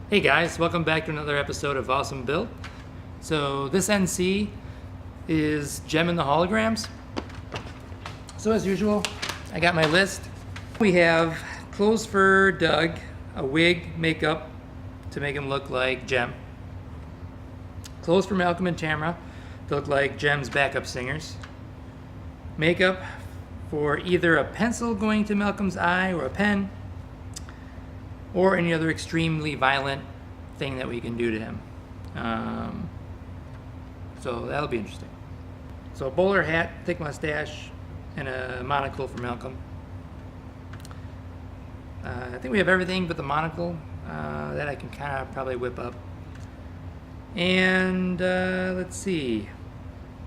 Hey guys, welcome back to another episode of Awesome Build. So this NC is Gem and the Holograms. So as usual, I got my list. We have clothes for Doug, a wig, makeup to make him look like Gem. Clothes for Malcolm and Tamara to look like Gem's backup singers. Makeup for either a pencil going to Malcolm's eye or a pen, or any other extremely violent thing that we can do to him. So that'll be interesting. So a bowler hat, thick mustache, and a monocle for Malcolm. I think we have everything but the monocle that I can kind of probably whip up. And let's see.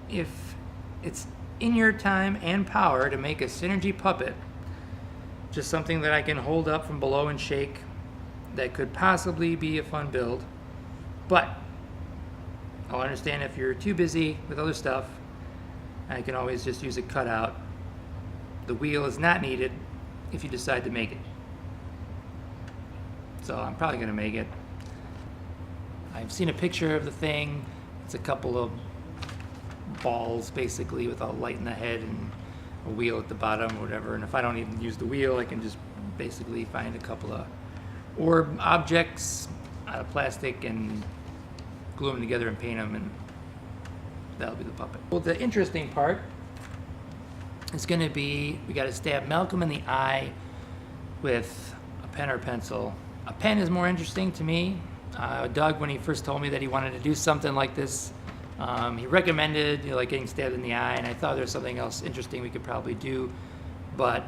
If it's in your time and power to make a synergy puppet, just something that I can hold up from below and shake, that could possibly be a fun build, but I'll understand if you're too busy with other stuff. I can always just use a cutout. The wheel is not needed if you decide to make it. So I'm probably going to make it. I've seen a picture of the thing. It's a couple of balls basically with a light in the head and a wheel at the bottom or whatever. And if I don't even use the wheel, I can just basically find a couple of orb objects out of plastic and glue them together and paint them, and that'll be the puppet. Well, the interesting part is going to be we got to stab Malcolm in the eye with a pen or pencil. A pen is more interesting to me. Doug, when he first told me that he wanted to do something like this, he recommended like getting stabbed in the eye, and I thought there was something else interesting we could probably do. But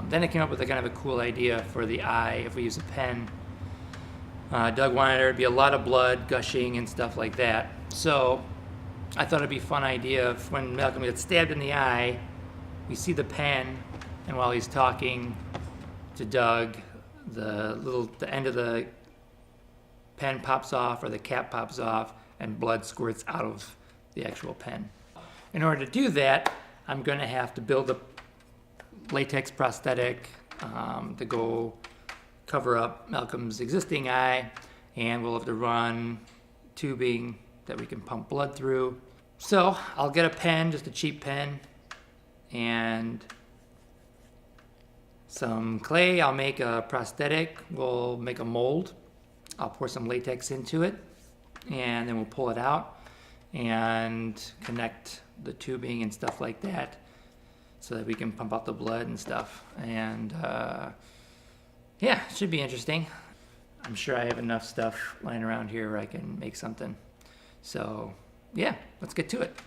then it came up with a kind of a cool idea for the eye if we use a pen. Doug wanted there to be a lot of blood gushing and stuff like that. So I thought it'd be a fun idea if when Malcolm gets stabbed in the eye, we see the pen, and while he's talking to Doug, the end of the pen pops off or the cap pops off and blood squirts out of the actual pen. In order to do that, I'm going to have to build a latex prosthetic to go cover up Malcolm's existing eye, and we'll have to run tubing that we can pump blood through. So I'll get a pen, just a cheap pen, and some clay. I'll make a prosthetic. We'll make a mold. I'll pour some latex into it, and then we'll pull it out and connect the tubing and stuff like that, so that we can pump out the blood and stuff. And yeah, it should be interesting. I'm sure I have enough stuff lying around here where I can make something. So yeah, let's get to it.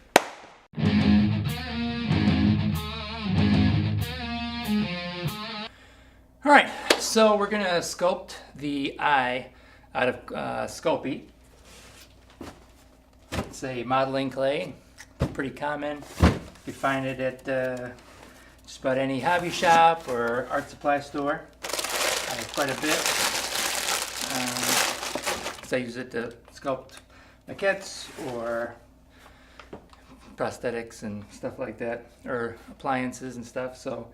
All right, so we're gonna sculpt the eye out of Sculpey. It's a modeling clay, pretty common. You find it at just about any hobby shop or art supply store. I have quite a bit. So I use it to sculpt maquettes or prosthetics and stuff like that, or appliances and stuff. So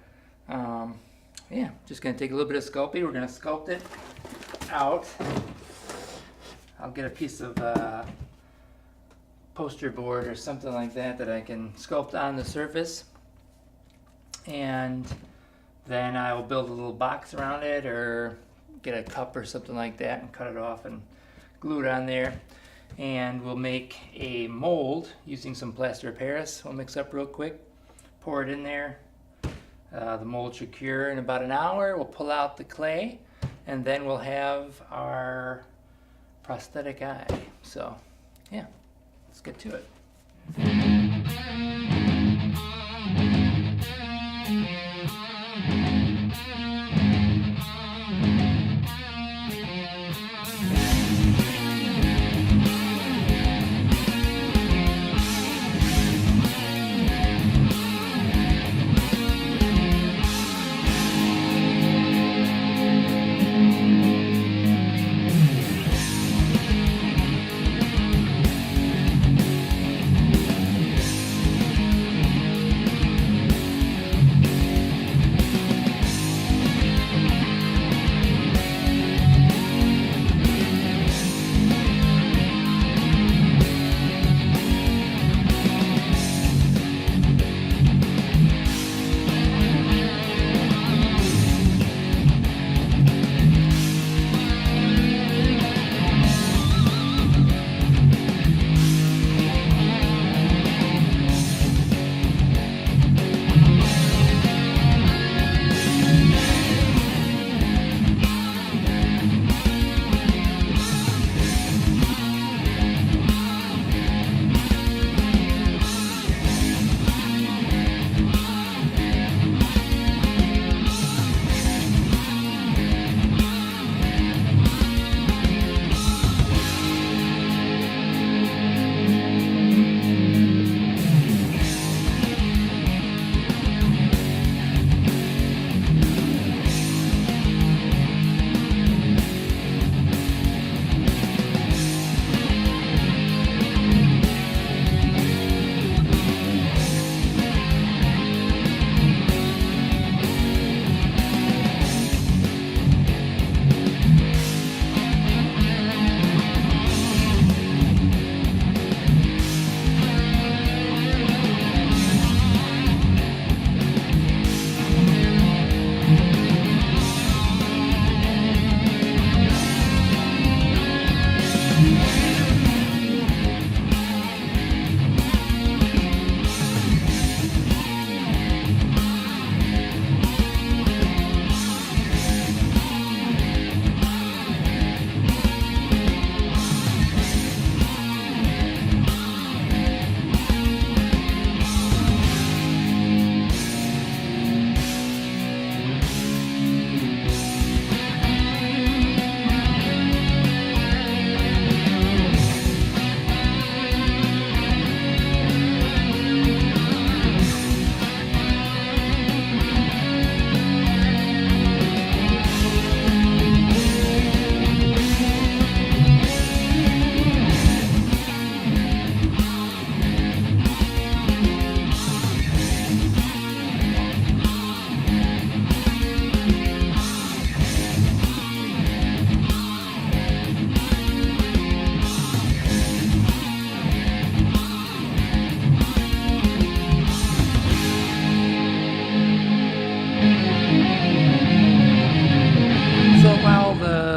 yeah, just gonna take a little bit of Sculpey. We're gonna sculpt it out. I'll get a piece of poster board or something like that that I can sculpt on the surface, and then I will build a little box around it or get a cup or something like that and cut it off and glue it on there, and we'll make a mold using some plaster of Paris. We'll mix up real quick, pour it in there. The mold should cure in about an hour. We'll pull out the clay, and then we'll have our prosthetic eye. So yeah, let's get to it.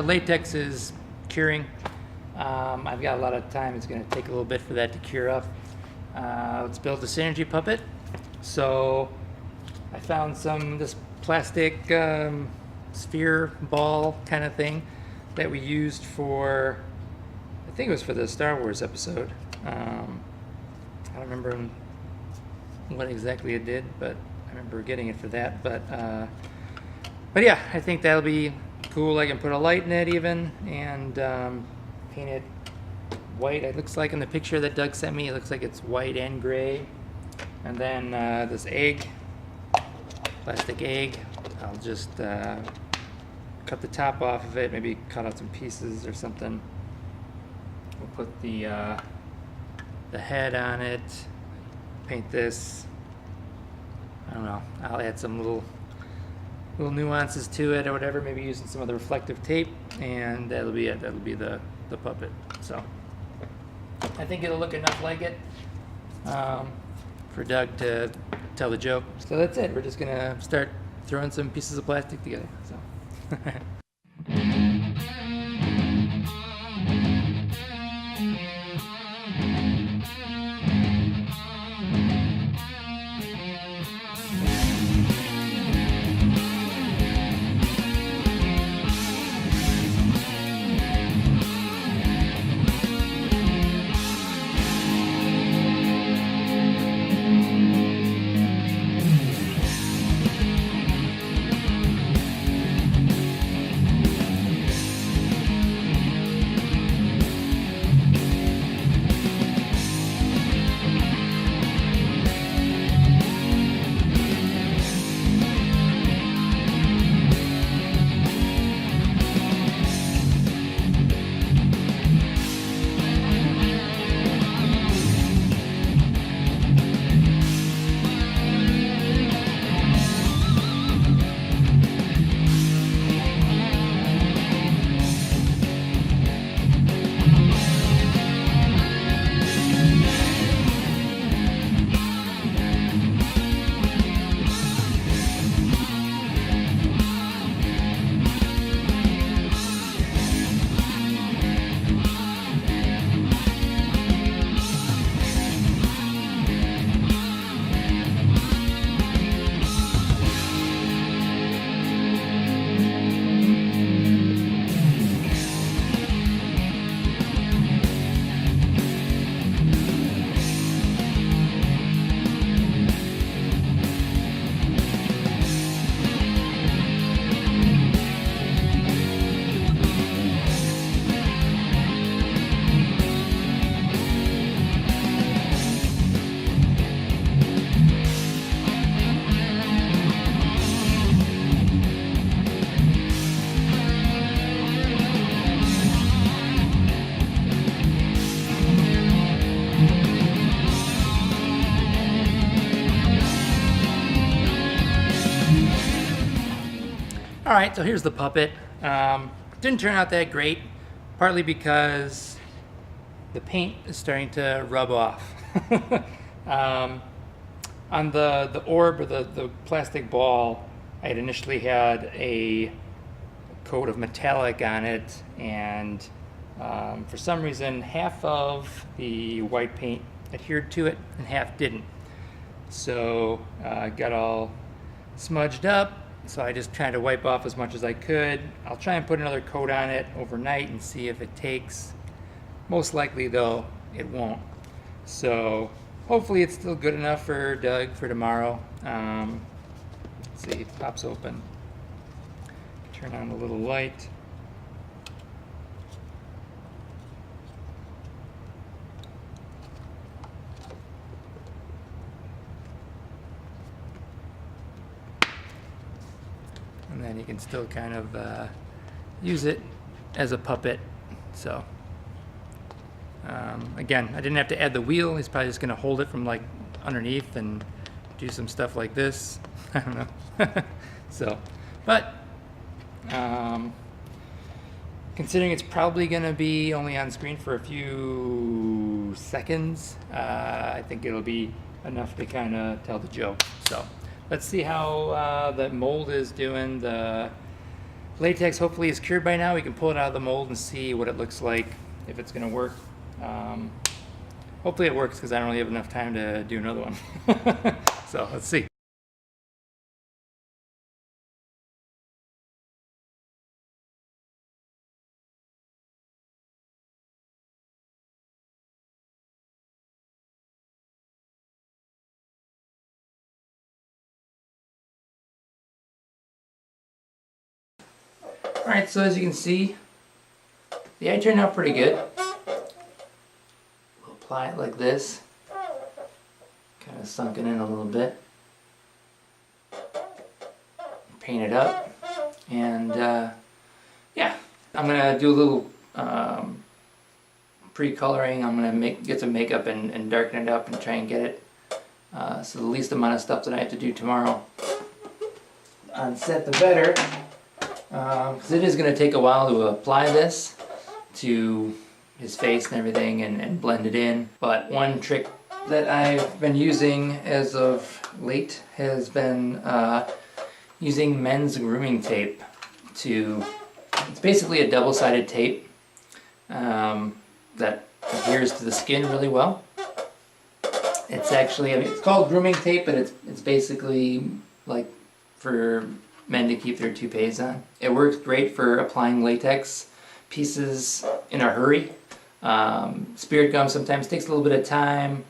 latex is curing. I've got a lot of time. It's going to take a little bit for that to cure up. Let's build the Synergy puppet. So I found this plastic sphere ball kind of thing that we used for, I think it was for the Star Wars episode. I don't remember what exactly it did, but I remember getting it for that. But yeah, I think that'll be cool. I can put a light in it even, and paint it white. It looks like in the picture that Doug sent me, it looks like it's white and gray. And then this plastic egg, I'll just cut the top off of it, maybe cut out some pieces or something. We'll put the head on it, paint this. I don't know, I'll add some little nuances to it or whatever, maybe using some of the reflective tape, and that'll be it. That'll be the puppet. So I think it'll look enough like it for Doug to tell the joke. So that's it. We're just gonna start throwing some pieces of plastic together. So. All right, so here's the puppet. Didn't turn out that great, partly because the paint is starting to rub off. On the orb, or the plastic ball, I had initially had a coat of metallic on it, and for some reason half of the white paint adhered to it and half didn't. So it got all smudged up. So I just tried to wipe off as much as I could. I'll try and put another coat on it overnight and see if it takes. Most likely though, it won't. So hopefully it's still good enough for Doug for tomorrow. Let's see, it pops open. Turn on the little light. And then you can still kind of use it as a puppet. So again, I didn't have to add the wheel. He's probably just going to hold it from like underneath and do some stuff like this. I don't know. So, but considering it's probably going to be only on screen for a few seconds, I think it'll be enough to kind of tell the joke. So let's see how the mold is doing. The latex hopefully is cured by now. We can pull it out of the mold and see what it looks like, if it's gonna work. Hopefully it works because I don't really have enough time to do another one. So let's see. Alright, so as you can see, the eye turned out pretty good. We'll apply it like this. Kind of sunken in a little bit. Paint it up. And yeah, I'm going to do a little pre-coloring. I'm going to get some makeup and darken it up and try and get it. So the least amount of stuff that I have to do tomorrow on set, the better. Because it is going to take a while to apply this to his face and everything and blend it in. But one trick that I've been using as of late has been using men's grooming tape it's basically a double-sided tape that adheres to the skin really well. It's actually, it's called grooming tape, but it's basically like for men to keep their toupees on. It works great for applying latex pieces in a hurry. Spirit gum sometimes takes a little bit of time,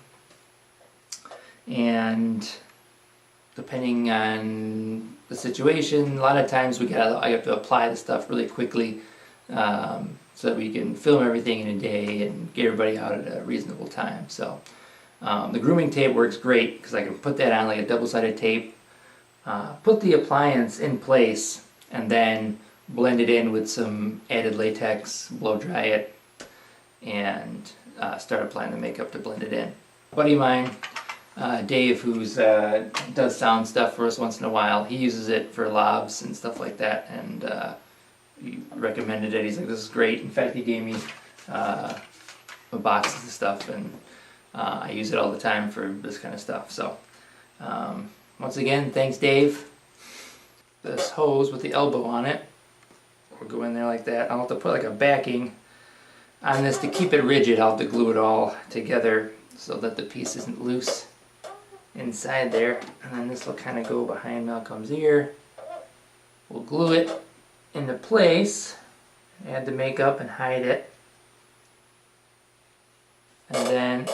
and depending on the situation, a lot of times I have to apply the stuff really quickly so that we can film everything in a day and get everybody out at a reasonable time. So the grooming tape works great because I can put that on like a double-sided tape, put the appliance in place, and then blend it in with some added latex, blow dry it, and start applying the makeup to blend it in. A buddy of mine, Dave, who's does sound stuff for us once in a while, he uses it for lobs and stuff like that, and he recommended it. He's like, this is great. In fact, he gave me a box of stuff, and I use it all the time for this kind of stuff. So once again, thanks Dave. This hose with the elbow on it will go in there like that. I'll have to put like a backing on this to keep it rigid. I'll have to glue it all together so that the piece isn't loose inside there. And then this will kind of go behind Malcolm's ear. We'll glue it into place, add the makeup and hide it. And then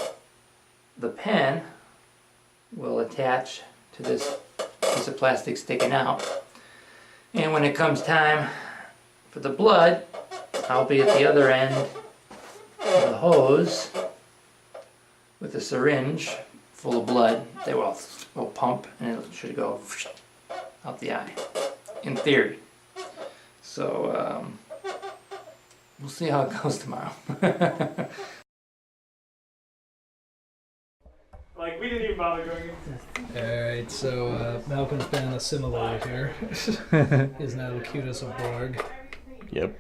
the pen will attach to this piece of plastic sticking out. And when it comes time for the blood, I'll be at the other end of the hose with a syringe full of blood that will pump, and it should go out the eye, in theory. So we'll see how it goes tomorrow. Like, we didn't even bother going in. Alright, so Malcolm's been assimilated here. He's now the cutest of Borg. Yep.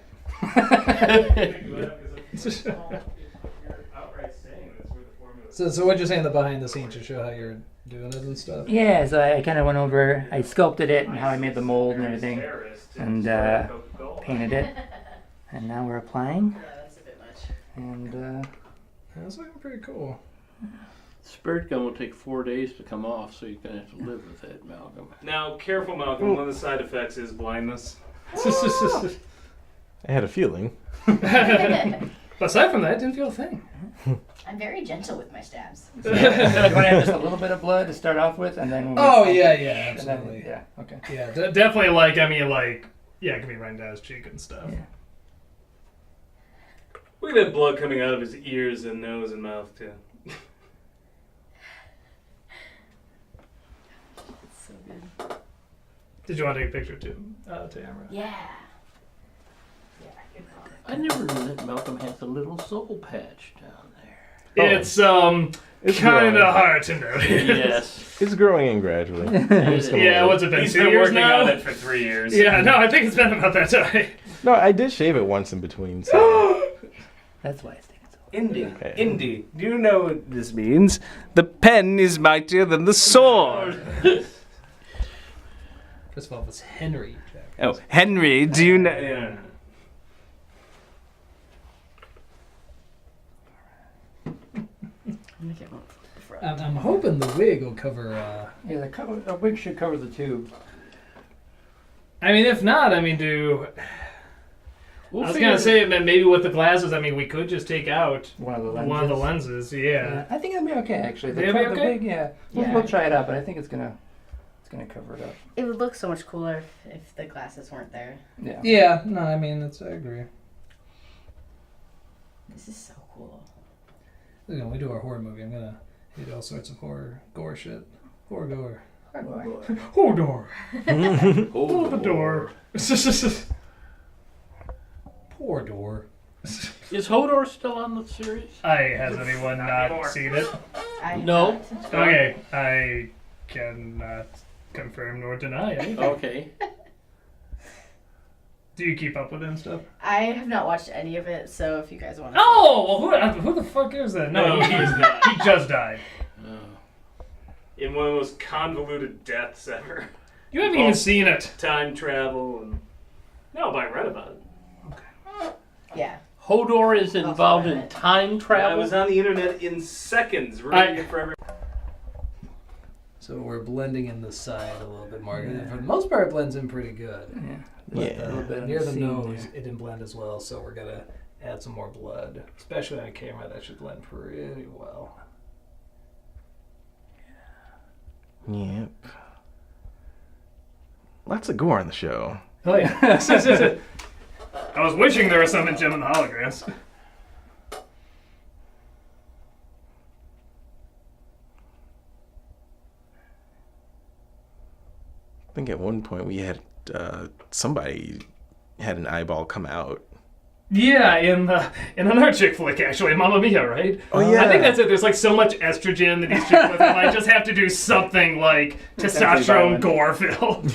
So what you're saying, the behind the scenes to show how you're doing it and stuff? Yeah, so I kind of went over, I sculpted it and how I made the mold and everything, and painted it. And now we're applying. Yeah, that's a bit much. And That's looking pretty cool. Spirit gum will take 4 days to come off, so you're going to have to live with it, Malcolm. Now, careful, Malcolm. One of the side effects is blindness. I had a feeling. But aside from that, I didn't feel a thing. I'm very gentle with my stabs. you want to have just a little bit of blood to start off with, and then Yeah, and then, absolutely. yeah, okay. Yeah, definitely like, I mean, like, yeah, it can be right down his cheek and stuff. Yeah. Look at that blood coming out of his ears and nose and mouth, too. So good. Did you want to take a picture too, Tamara? Yeah. I never knew that Malcolm has a little soul patch down there. It's It's kind growing. of hard to notice. Yes. It's growing in gradually. Yeah, what's it been? He's 2 been years working now? on it for 3 years. Yeah, no, I think it's been about that time. No, I did shave it once in between. So. That's why it's taking so long. Indy. Okay. Indy. Do you know what this means? The pen is mightier than the sword. First of all, it's Henry Jackson. Oh, Henry, do you know? Make it look front. I'm hoping the wig will cover. Yeah, the wig should cover the tube. I mean, if not, I mean, I was gonna say maybe with the glasses. I mean, we could just take out One of the lenses. one of the lenses. Yeah. I think it'll be okay actually. It'll be the okay? wig, yeah. Yeah. We'll try it out, but I think it's gonna cover it up. It would look so much cooler if the glasses weren't there. Yeah. Yeah. No, I mean, I agree. This is so cool. You know, we do our horror movie. I'm gonna hit all sorts of horror gore shit. Horror gore. Horror door. Hold the door. Poor door. Is Hodor still on the series? Has anyone not seen it? I No. Okay, I cannot confirm nor deny anything. Okay. Do you keep up with it and stuff? I have not watched any of it, so if you guys want to. Oh, well, who the fuck is that? No, No, he just died. In one of the most convoluted deaths ever. You haven't even seen it. Time travel and no, but I read about it. Yeah. Hodor is involved in it. time I travel. was on the internet in seconds, reading it for every. So we're blending in the side a little bit more. For the most part, it blends in pretty good. Yeah. But a little bit on near the the seam nose, there. it didn't blend as well. So we're gonna add some more blood, especially on camera. That should blend pretty well. Yep. Lots of gore on the show. Oh yeah. I was wishing there was some in Gem and the Holograms. I think at one point we had somebody had an eyeball come out. Yeah, in another chick flick actually, Mamma Mia, right? Oh, yeah. I think that's it. There's like so much estrogen that these chicks with them. I just have to do something like testosterone violent. gore filled.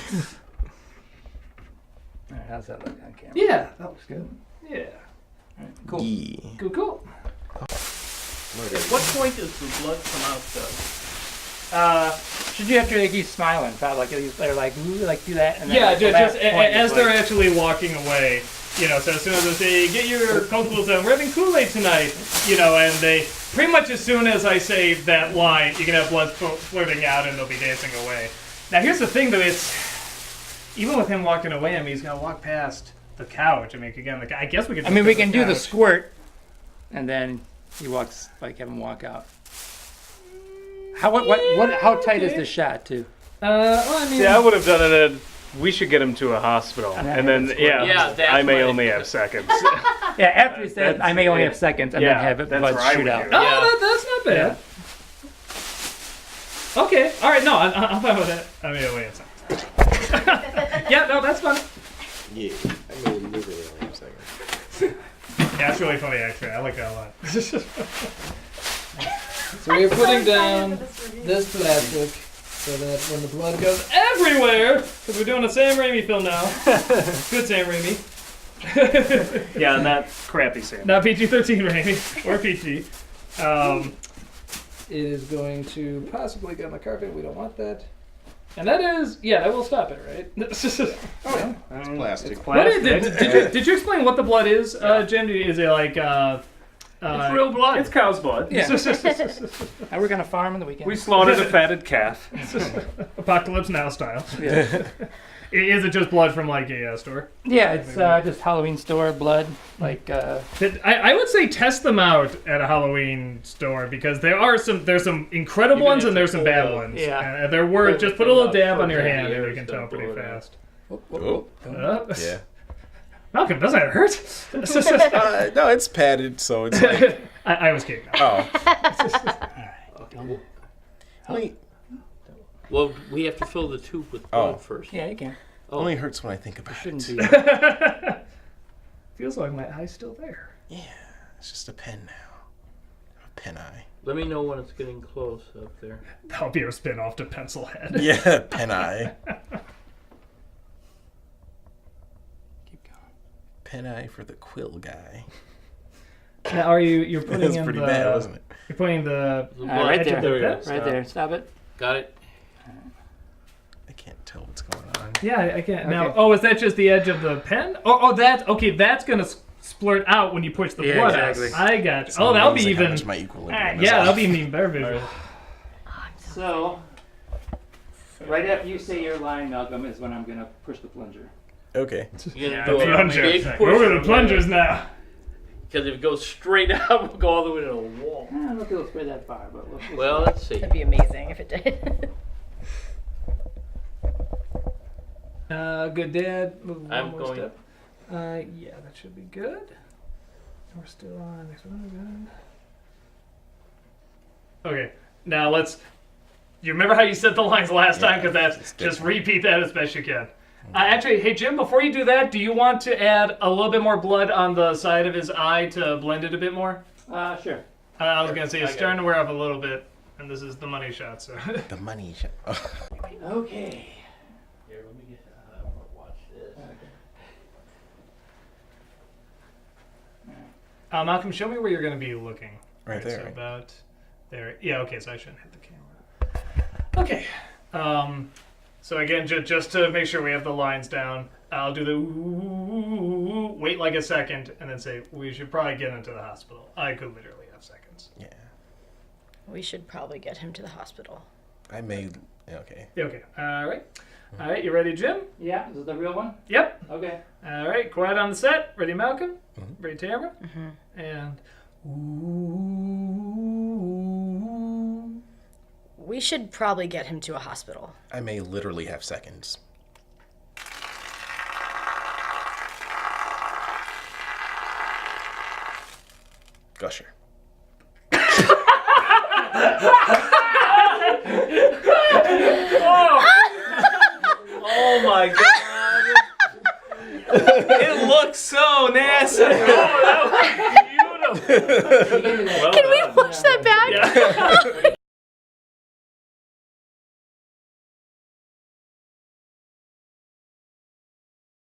Alright, how's that look on camera? Yeah, That looks good. yeah, Cool. Yeah. cool. At what point does the blood come out though? Should you have to like, keep smiling? Probably like they're like, ooh, like do that. And then Yeah, at the just last point, as it's they're like, actually walking away, you know, so as soon as they say, get your constables we're having Kool-Aid tonight, you know, and they, pretty much as soon as I say that line, you can have blood flirting out and they'll be dancing away. Now here's the thing though, even with him walking away, I mean, he's gonna walk past the couch. I mean, again, I guess we could I mean, we just can go do to the couch. squirt, and then he walks like have him walk out. How tight is this shot too? Well, I mean, Yeah, I would have done it. We should get him to a hospital, And and then Yeah, that's I may what only it- have seconds. Yeah, after he said, That's- I may only yeah. have seconds, and Yeah, then have it that's blood where I shoot would out. do it. oh, Yeah. that's not bad. Okay, all right, no, I'm fine with that. I mean, wait a second. Yeah, no, that's fine. Yeah. I mean, literally only a second. Yeah, it's really funny actually. I like that a lot. So we're putting down this plastic so that when the blood goes everywhere, because we're doing a Sam Raimi film now. Good Sam Raimi. Yeah, not crappy Sam. Not PG-13 Raimi or PG. It is going to possibly get on the carpet. We don't want that. And that is, yeah, that will stop it, right? It's plastic. What is, did you explain what the blood is, Jim? Is it like It's real blood. It's cow's blood. Yeah. Now we're gonna farm on the weekend. We slaughtered a fatted calf. Apocalypse Now style? Yeah, Is it just blood from like a store? yeah, it's just Halloween store blood. Like, I would say test them out at a Halloween store because there's some incredible You're gonna ones and have there's to some pull bad the- ones. Yeah. There were Pull just the put a little thing dab out on your from hand the and you ears, can don't tell pull pretty it out. fast. Oh. Yeah. Malcolm, doesn't it hurt? No, it's padded, so it's like. I was kidding. Oh. Well, we have to fill the tube with Oh. blood first. yeah, you can. Only hurts when I think about Shouldn't it. be. Feels like my eye's still there. Yeah, it's just a pen now. A pen eye. Let me know when it's getting close up there. That'll be our spin off to Pencilhead. Yeah, pen eye. Keep going. Pen eye for the quill guy. Now, you're putting That's in pretty the, bad, wasn't it? You're putting the The right blood- there. There we go. Right Right there. Stop it. Got it. I can't tell what's going on. Yeah, I can't. Now, Okay. oh, is that just the edge of the pen? Oh, that's okay. That's gonna splurt out when you push the Yeah, blood exactly. out. I got you. It's Oh, that'll be amazing how even. much my equilibrium is Yeah, off. that'll be an even better visual. So, right after you say your line, Malcolm, is when I'm gonna push the plunger. Okay. You're Yeah, gonna do a plunger. big We're push. with the plungers now. Because if it goes straight out, we'll go all the way to the wall. I don't know if it'll spread that far, but we'll Well, let's see. That'd be amazing if it did. Good dad. Move I'm one more going- step. Yeah, that should be good. We're still on. Next one. Good. Okay, now let's. You remember how you set the lines last time? Because that's it's just different. repeat that as best you can. Actually, hey Jim, before you do that, do you want to add a little bit more blood on the side of his eye to blend it a bit more? Sure. I was gonna say it's I got starting to wear off a little bit, and this is the money shot. So. The money shot. Okay. Here, let me get. I want to watch this. Malcolm, show me where you're going to be looking. Right there, So right? about there. Yeah. Okay. So I shouldn't hit the camera. Okay. So again, just to make sure we have the lines down, I'll do the ooh, wait like a second, and then say we should probably get him to the hospital. I could literally have seconds. Yeah. We should probably get him to the hospital. I may. Okay. Yeah, okay. All right. All right. You ready, Jim? Yeah, this is the real one? Yep. Okay. All right. Quiet on the set. Ready, Malcolm? Ready, Tamara? And. Ooh. We should probably get him to a hospital. I may literally have seconds. Gusher. Oh my god. It looks so nasty. Oh, that was beautiful. Can we watch that back? Yeah.